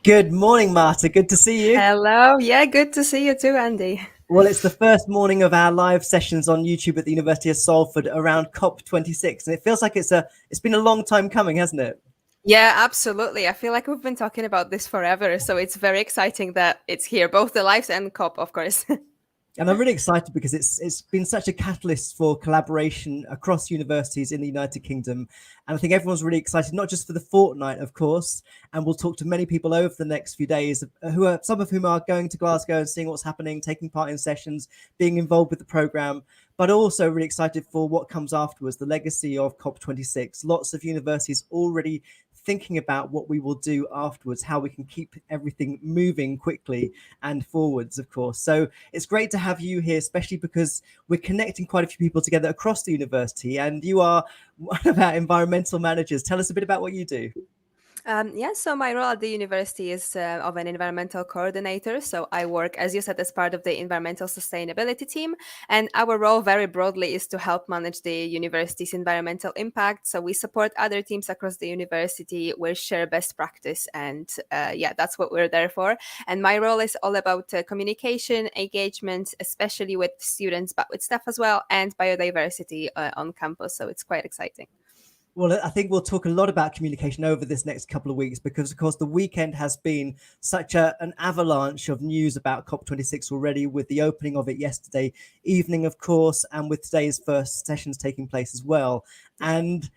Good morning, Marta. Good to see you. Hello. Yeah, good to see you too, Andy. Well, it's the first morning of our live sessions on YouTube at the University of Salford around COP26, and it feels like it's been a long time coming, hasn't it? Yeah, absolutely. I feel like we've been talking about this forever, so it's very exciting that it's here, both the lives and COP, of course. And I'm really excited because it's been such a catalyst for collaboration across universities in the United Kingdom. And I think everyone's really excited, not just for the fortnight, of course, and we'll talk to many people over the next few days, some of whom are going to Glasgow and seeing what's happening, taking part in sessions, being involved with the programme, but also really excited for what comes afterwards, the legacy of COP26. Lots of universities already thinking about what we will do afterwards, how we can keep everything moving quickly and forwards, of course. So it's great to have you here, especially because we're connecting quite a few people together across the university, and you are one of our environmental managers. Tell us a bit about what you do. Yeah, so my role at the university is of an environmental coordinator. So I work, as you said, as part of the environmental sustainability team. And our role very broadly is to help manage the university's environmental impact. So we support other teams across the university, we share best practice. And yeah, that's what we're there for. And my role is all about communication, engagement, especially with students, but with staff as well, and biodiversity on campus. So it's quite exciting. Well, I think we'll talk a lot about communication over this next couple of weeks because, of course, the weekend has been such an avalanche of news about COP26 already, with the opening of it yesterday evening, of course, and with today's first sessions taking place as well. And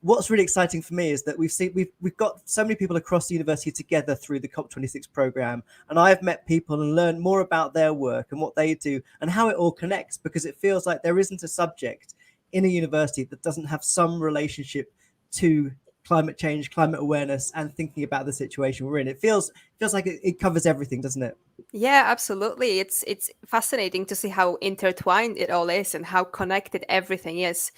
what's really exciting for me is that we've got so many people across the university together through the COP26 program, and I've met people and learned more about their work and what they do and how it all connects, because it feels like there isn't a subject in a university that doesn't have some relationship to climate change, climate awareness, and thinking about the situation we're in. It feels like it covers everything, doesn't it? Yeah, absolutely. It's fascinating to see how intertwined it all is and how connected everything is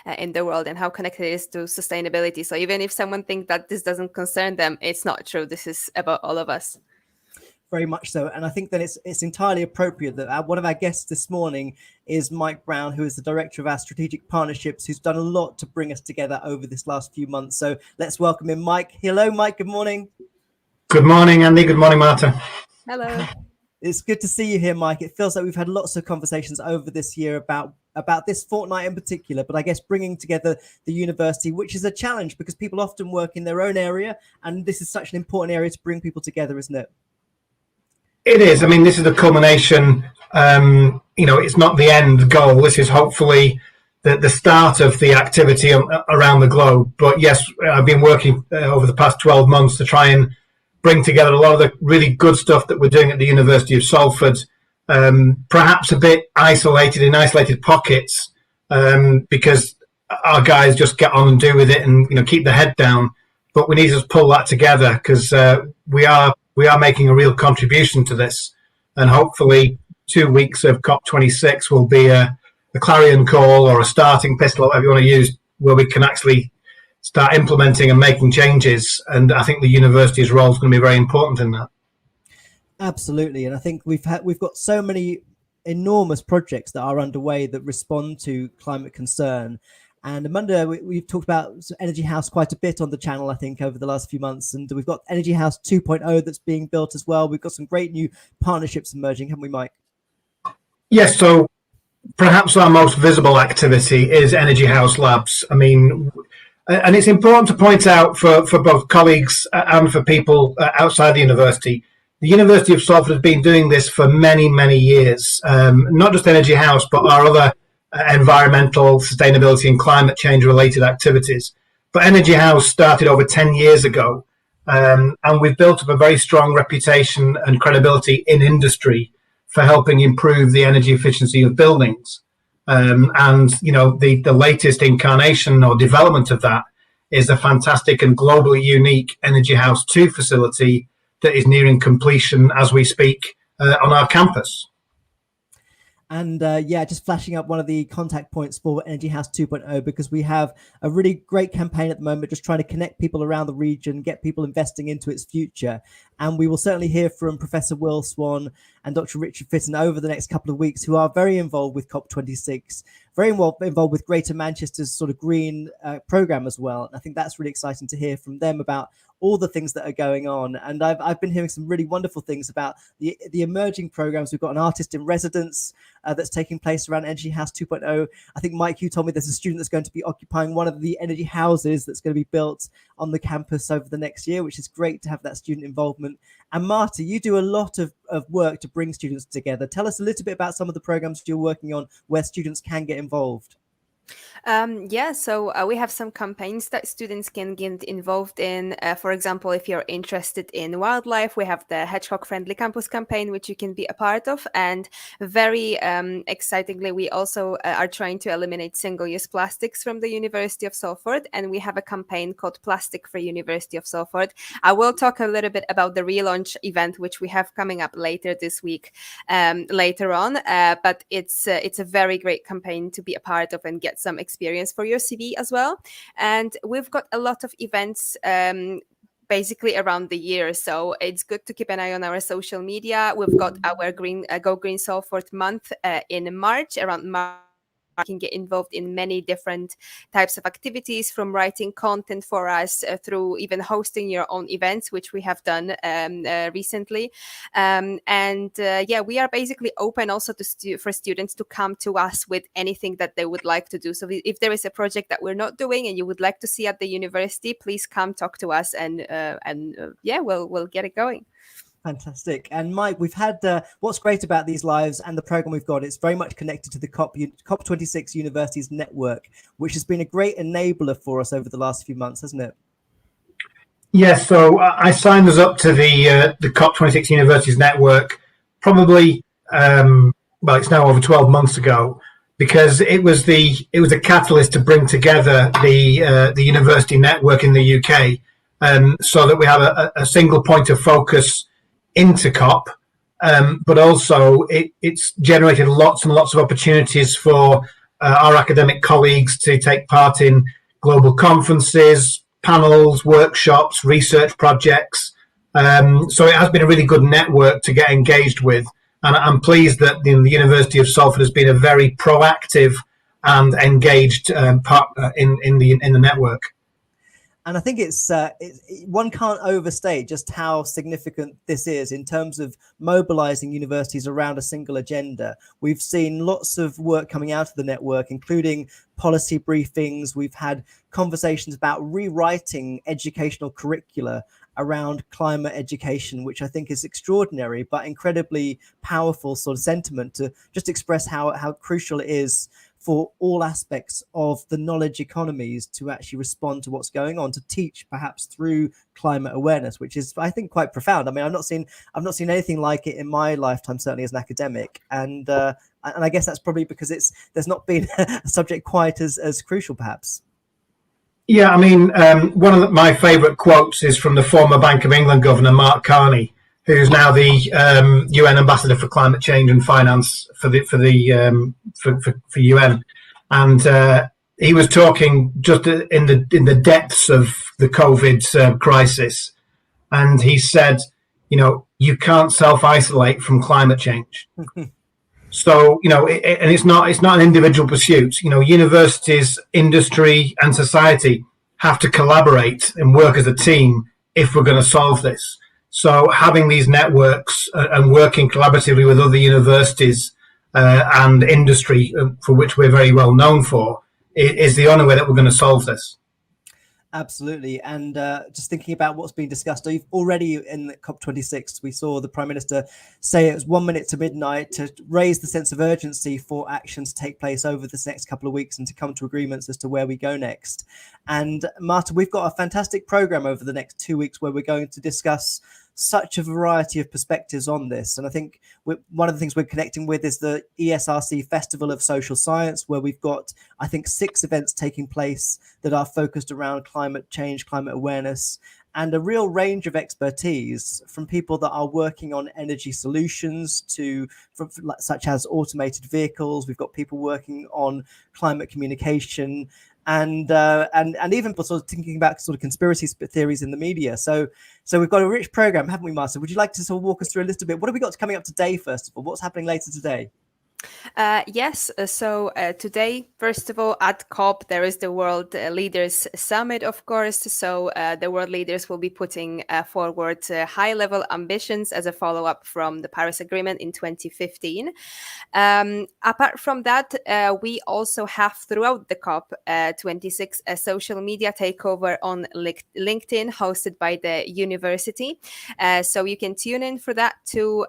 in the world and how connected it is to sustainability. So even if someone thinks that this doesn't concern them, it's not true. This is about all of us. Very much so. And I think that it's entirely appropriate that one of our guests this morning is Mike Brown, who is the director of our strategic partnerships, who's done a lot to bring us together over this last few months. So let's welcome in Mike. Hello, Mike. Good morning. Good morning, Andy. Good morning, Marta. Hello. It's good to see you here, Mike. It feels like we've had lots of conversations over this year about this fortnight in particular, but I guess bringing together the university, which is a challenge because people often work in their own area, and this is such an important area to bring people together, isn't it? It is. I mean, this is the culmination. It's not the end goal. This is hopefully the start of the activity around the globe. But yes, I've been working over the past 12 months to try and bring together a lot of the really good stuff that we're doing at the University of Salford, perhaps a bit isolated in isolated pockets, because our guys just get on and do with it and keep the head down. But we need to pull that together because we are making a real contribution to this, and hopefully 2 weeks of COP26 will be a clarion call or a starting pistol, whatever you want to use, where we can actually start implementing and making changes. And I think the university's role is going to be very important in that. Absolutely, and I think we've got so many enormous projects that are underway that respond to climate concern. And Amanda, we've talked about Energy House quite a bit on the channel, I think, over the last few months. And we've got Energy House 2.0 that's being built as well. We've got some great new partnerships emerging, haven't we, Mike? Yes, so perhaps our most visible activity is Energy House Labs. I mean, and it's important to point out for both colleagues and for people outside the university, the University of Salford has been doing this for many, many years. Not just Energy House, but our other environmental, sustainability and climate change related activities. But Energy House started over 10 years ago, and we've built up a very strong reputation and credibility in industry for helping improve the energy efficiency of buildings. The latest incarnation or development of that is a fantastic and globally unique Energy House 2 facility that is nearing completion as we speak on our campus. And just flashing up one of the contact points for Energy House 2.0, because we have a really great campaign at the moment, just trying to connect people around the region, get people investing into its future. And we will certainly hear from Professor Will Swan and Dr. Richard Fitton over the next couple of weeks, who are very involved with COP26, very involved with Greater Manchester's sort of green program as well. And I think that's really exciting to hear from them about all the things that are going on. And I've been hearing some really wonderful things about the emerging programs. We've got an artist in residence that's taking place around Energy House 2.0. I think, Mike, you told me there's a student that's going to be occupying one of the energy houses that's going to be built on the campus over the next year, which is great to have that student involvement. And Marta, you do a lot of work to bring students together. Tell us a little bit about some of the programs you're working on where students can get involved. So we have some campaigns that students can get involved in. For example, if you're interested in wildlife, we have the Hedgehog Friendly Campus campaign, which you can be a part of. And very excitingly, we also are trying to eliminate single-use plastics from the University of Salford. And we have a campaign called Plastic Free University of Salford. I will talk a little bit about the relaunch event, which we have coming up later this week, later on. But it's a very great campaign to be a part of and get some experience for your CV as well. And we've got a lot of events basically around the year, so it's good to keep an eye on our social media. We've got our Go Green Salford month in March. Around March, you can get involved in many different types of activities, from writing content for us through even hosting your own events, which we have done recently. We are basically open also for students to come to us with anything that they would like to do. So if there is a project that we're not doing and you would like to see at the university, please come talk to us, and we'll get it going. Fantastic. And Mike, we've had what's great about these lives and the program we've got, it's very much connected to the COP26 Universities Network, which has been a great enabler for us over the last few months, hasn't it? Yes, so I signed us up to the COP26 Universities Network probably, it's now over 12 months ago, because it was a catalyst to bring together the university network in the UK, so that we have a single point of focus into COP, but also it's generated lots and lots of opportunities for our academic colleagues to take part in global conferences, panels, workshops, research projects. So it has been a really good network to get engaged with. And I'm pleased that the University of Salford has been a very proactive and engaged partner in the network. And I think one can't overstate just how significant this is in terms of mobilizing universities around a single agenda. We've seen lots of work coming out of the network, including policy briefings. We've had conversations about rewriting educational curricula around climate education, which I think is extraordinary, but incredibly powerful sort of sentiment to just express how crucial it is for all aspects of the knowledge economies to actually respond to what's going on, to teach perhaps through climate awareness, which is, I think, quite profound. I mean, I've not seen anything like it in my lifetime, certainly as an academic. And I guess that's probably because there's not been a subject quite as crucial, perhaps. Yeah, I mean, one of my favourite quotes is from the former Bank of England governor, Marta, who's now the UN ambassador for climate change and finance for UN, and he was talking just in the depths of the COVID crisis, and he said, you can't self-isolate from climate change. So and it's not an individual pursuit. Universities, industry, and society have to collaborate and work as a team if we're going to solve this. So having these networks and working collaboratively with other universities and industry, for which we're very well known for, is the only way that we're going to solve this. Absolutely. And just thinking about what's being discussed already in COP26, we saw the Prime Minister say it was 1 minute to midnight to raise the sense of urgency for action to take place over this next couple of weeks and to come to agreements as to where we go next. And Marta, we've got a fantastic program over the next 2 weeks where we're going to discuss such a variety of perspectives on this. And I think one of the things we're connecting with is the ESRC Festival of Social Science, where we've got, I think, 6 events taking place that are focused around climate change, climate awareness, and a real range of expertise from people that are working on energy solutions such as automated vehicles. We've got people working on climate communication, and even sort of thinking about sort of conspiracy theories in the media. So we've got a rich program, haven't we, Marta? Would you like to sort of walk us through a little bit? What have we got coming up today, first of all? What's happening later today? Yes. So today, first of all, at COP, there is the World Leaders Summit, of course. So the world leaders will be putting forward high-level ambitions as a follow-up from the Paris Agreement in 2015. Apart from that, we also have throughout the COP26 a social media takeover on LinkedIn hosted by the university. So you can tune in for that to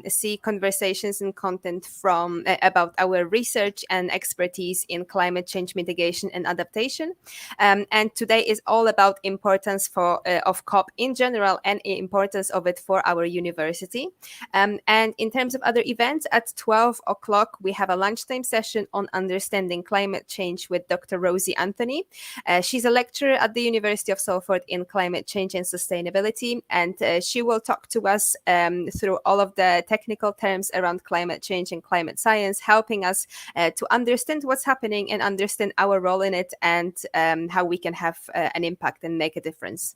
see conversations and content from about our research and expertise in climate change mitigation and adaptation. And today is all about importance of COP in general and importance of it for our university. And in terms of other events, at 12 o'clock, we have a lunchtime session on understanding climate change with Dr. Rosie Anthony. She's a lecturer at the University of Salford in climate change and sustainability, and she will talk to us through all of the technical terms around climate change and climate science, helping us to understand what's happening and understand our role in it, and how we can have an impact and make a difference.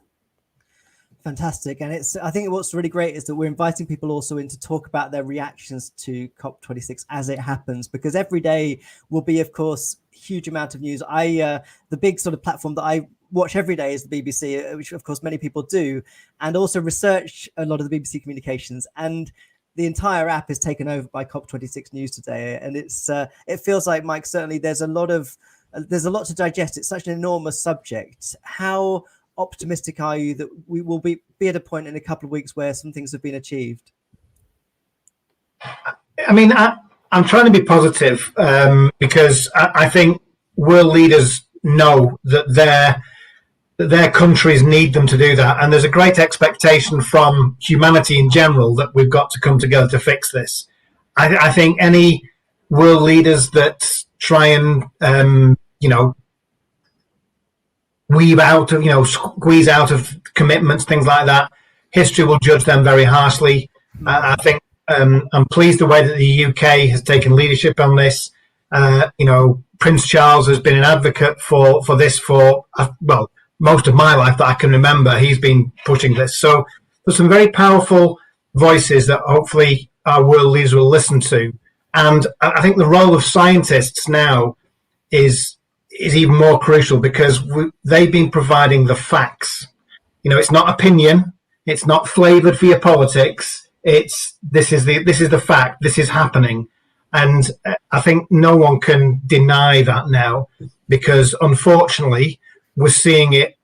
Fantastic. And I think what's really great is that we're inviting people also in to talk about their reactions to COP26 as it happens, because every day will be, of course, a huge amount of news. The big sort of platform that I watch every day is the BBC, which of course many people do, and also research a lot of the BBC communications. And the entire app is taken over by COP26 news today. And it feels like, Mike, certainly there's a lot to digest. It's such an enormous subject. How optimistic are you that we will be at a point in a couple of weeks where some things have been achieved? I mean, I'm trying to be positive because I think world leaders know that their countries need them to do that. And there's a great expectation from humanity in general that we've got to come together to fix this. I think any world leaders that try and, squeeze out of commitments, things like that, history will judge them very harshly. I think I'm pleased the way that the UK has taken leadership on this. Prince Charles has been an advocate for this for, most of my life that I can remember. He's been pushing this. So there's some very powerful voices that hopefully our world leaders will listen to. And I think the role of scientists now is even more crucial, because they've been providing the facts. It's not opinion. It's not flavored for your politics. This is the fact. This is happening. And I think no one can deny that now, because unfortunately we're seeing it,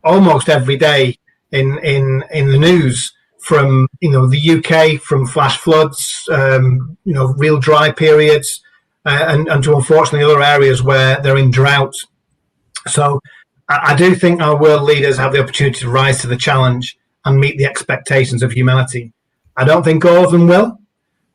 almost every day in the news, from, the UK, from flash floods, real dry periods, and to unfortunately other areas where they're in drought. So I do think our world leaders have the opportunity to rise to the challenge and meet the expectations of humanity. I don't think all of them will,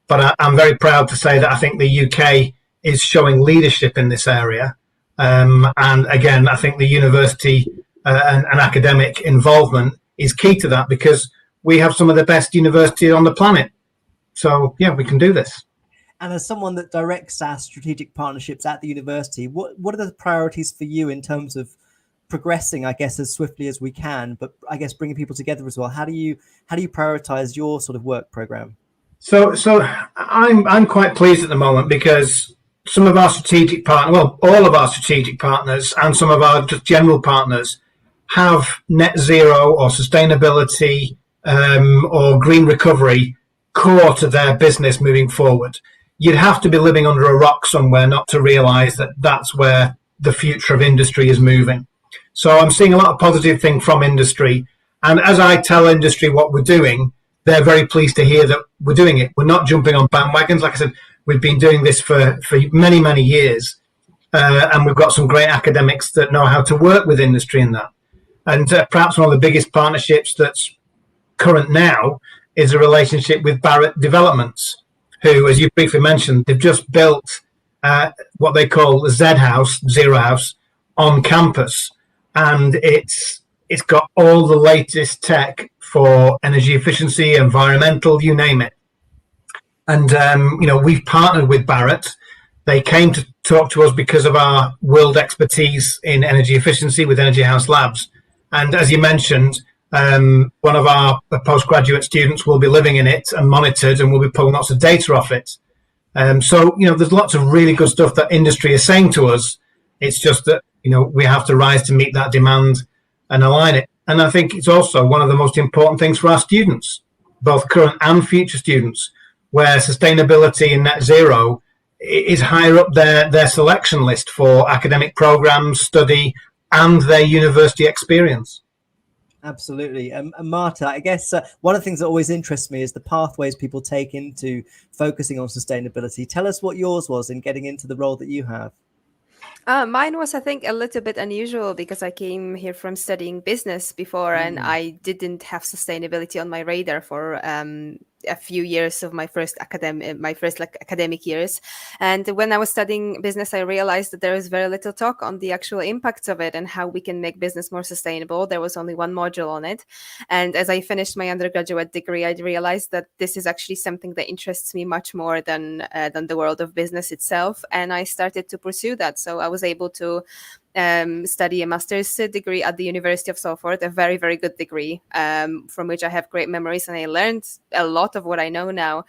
but I'm very proud to say that I think the UK is showing leadership in this area. And again, I think the university and academic involvement is key to that, because we have some of the best universities on the planet. So, yeah, we can do this. And as someone that directs our strategic partnerships at the university, what are the priorities for you in terms of progressing, I guess, as swiftly as we can, but I guess bringing people together as well? How do you prioritize your sort of work program? So I'm quite pleased at the moment, because some of our strategic partners, well, all of our strategic partners and some of our just general partners have net zero or sustainability or green recovery core to their business moving forward. You'd have to be living under a rock somewhere not to realize that that's where the future of industry is moving. So I'm seeing a lot of positive things from industry. And as I tell industry what we're doing, they're very pleased to hear that we're doing it. We're not jumping on bandwagons. Like I said, we've been doing this for many, many years. And we've got some great academics that know how to work with industry in that. And perhaps one of the biggest partnerships that's current now is a relationship with Barratt Developments, who, as you briefly mentioned, they've just built what they call the Zero House on campus. And it's got all the latest tech for energy efficiency, environmental, you name it. And, we've partnered with Barratt. They came talk to us because of our world expertise in energy efficiency with Energy House Labs. And as you mentioned, one of our postgraduate students will be living in it and monitored, and we'll be pulling lots of data off it. So, there's lots of really good stuff that industry is saying to us. It's just that, we have to rise to meet that demand and align it. And I think it's also one of the most important things for our students, both current and future students, where sustainability and net zero is higher up their selection list for academic programs, study, and their university experience. Absolutely. And Marta, I guess one of the things that always interests me is the pathways people take into focusing on sustainability. Tell us what yours was in getting into the role that you have. Mine was, I think, a little bit unusual because I came here from studying business before, and I didn't have sustainability on my radar for a few years of my first academic years. And when I was studying business, I realized that there is very little talk on the actual impacts of it and how we can make business more sustainable. There was only one module on it. And as I finished my undergraduate degree, I realized that this is actually something that interests me much more than the world of business itself. And I started to pursue that. So I was able to study a master's degree at the University of Salford, a very, very good degree from which I have great memories. And I learned a lot of what I know now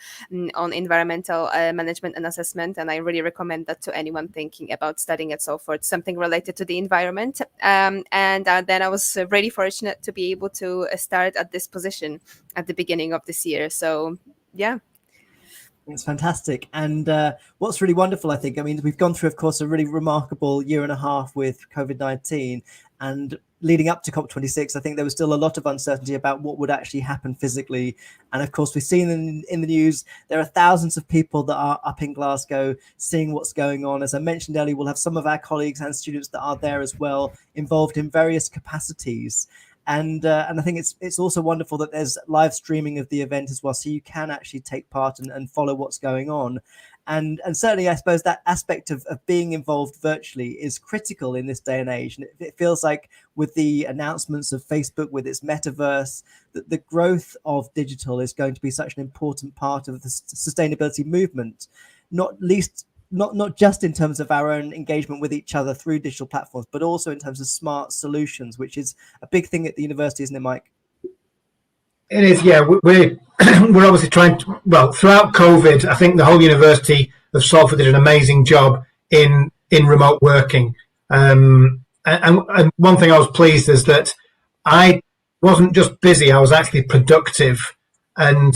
on environmental management and assessment. And I really recommend that to anyone thinking about studying at Salford, something related to the environment. And then I was really fortunate to be able to start at this position at the beginning of this year. So, yeah. It's fantastic. And what's really wonderful, I think, we've gone through, of course, a really remarkable year and a half with COVID-19, and leading up to COP26, I think there was still a lot of uncertainty about what would actually happen physically. And of course, we've seen in the news, there are thousands of people that are up in Glasgow seeing what's going on. As I mentioned earlier, we'll have some of our colleagues and students that are there as well, involved in various capacities. And I think it's also wonderful that there's live streaming of the event as well, so you can actually take part and follow what's going on. And certainly, I suppose that aspect of being involved virtually is critical in this day and age. And it feels like with the announcements of Facebook, with its metaverse, that the growth of digital is going to be such an important part of the sustainability movement, not just in terms of our own engagement with each other through digital platforms, but also in terms of smart solutions, which is a big thing at the university, isn't it, Mike? It is, yeah. We're obviously trying to, throughout COVID, I think the whole University of Salford did an amazing job in remote working. And one thing I was pleased is that I wasn't just busy, I was actually productive. And,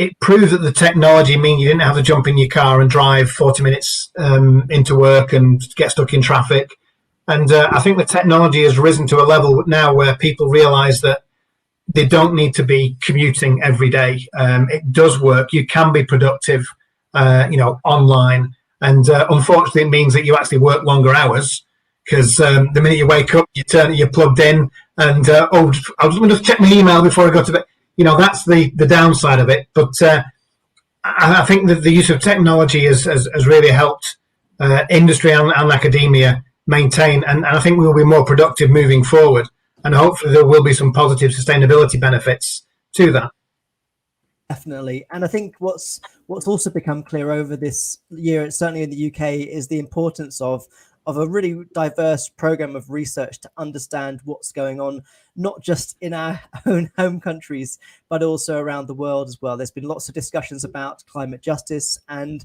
it proved that the technology means you didn't have to jump in your car and drive 40 minutes into work and get stuck in traffic. And I think the technology has risen to a level now where people realize that they don't need to be commuting every day. It does work. You can be productive, online. And unfortunately, it means that you actually work longer hours because the minute you wake up, you're plugged in and, I'll just check my email before I go to bed. That's the downside of it. But I think that the use of technology has really helped industry and academia maintain, and I think we will be more productive moving forward. And hopefully there will be some positive sustainability benefits to that. Definitely. And I think what's also become clear over this year, certainly in the UK, is the importance of a really diverse program of research to understand what's going on, not just in our own home countries, but also around the world as well. There's been lots of discussions about climate justice, and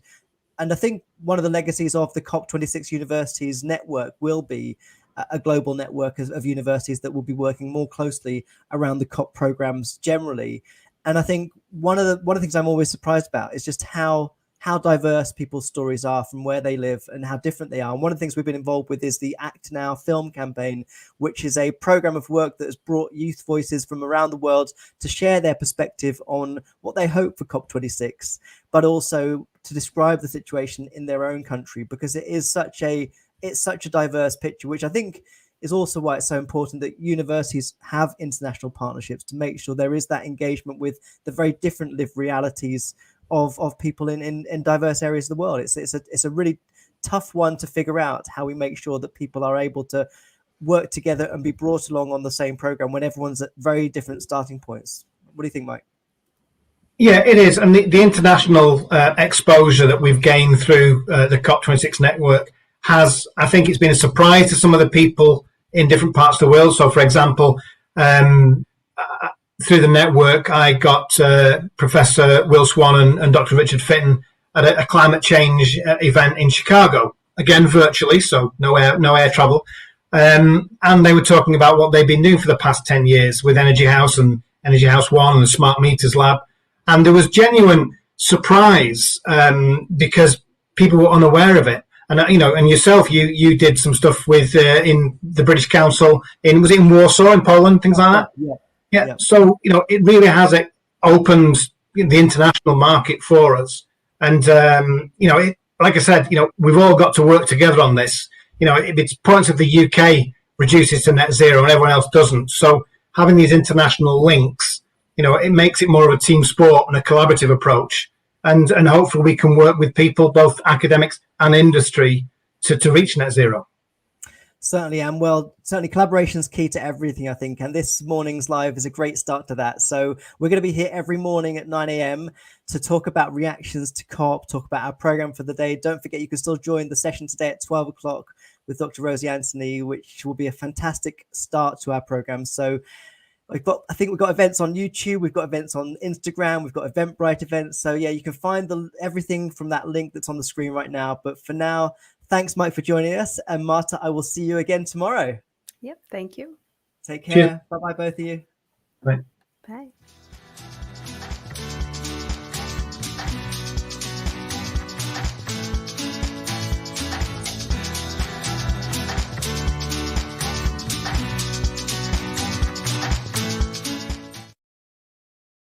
I think one of the legacies of the COP26 Universities Network will be a global network of universities that will be working more closely around the COP programs generally. And I think one of the things I'm always surprised about is just how diverse people's stories are from where they live and how different they are. And one of the things we've been involved with is the Act Now film campaign, which is a program of work that has brought youth voices from around the world to share their perspective on what they hope for COP26, but also to describe the situation in their own country, because it's such a diverse picture, which I think is also why it's so important that universities have international partnerships to make sure there is that engagement with the very different lived realities of people in diverse areas of the world. It's a really tough one to figure out, how we make sure that people are able to work together and be brought along on the same program when everyone's at very different starting points. What do you think, Mike? Yeah, it is. And the international exposure that we've gained through the COP26 network has, I think it's been a surprise to some of the people in different parts of the world. So, for example, through the network, I got Professor Will Swan and Dr. Richard Fitton at a climate change event in Chicago, again virtually, so no air travel. And they were talking about what they've been doing for the past 10 years with Energy House and Energy House One and the Smart Meters Lab. And there was genuine surprise because people were unaware of it. And and yourself, you did some stuff with in the British Council was it in Warsaw in Poland, things like that. Yeah. So it really has opened the international market for us. And like I said, we've all got to work together on this. If it's points of the UK reduces to net zero and everyone else doesn't. So having these international links, it makes it more of a team sport and a collaborative approach. And hopefully we can work with people, both academics and industry, to reach net zero. Certainly, and certainly collaboration is key to everything, I think. And this morning's live is a great start to that. So we're going to be here every morning at 9 a.m. to talk about reactions to COP, talk about our program for the day. Don't forget, you can still join the session today at 12 o'clock with Dr. Rosie Anthony, which will be a fantastic start to our program. So I think we've got events on YouTube, we've got events on Instagram, we've got Eventbrite events. So yeah, you can find everything from that link that's on the screen right now. But for now, thanks, Mike, for joining us. And Marta, I will see you again tomorrow. Yep, thank you. Take care. Bye-bye, both of you. Bye. Bye.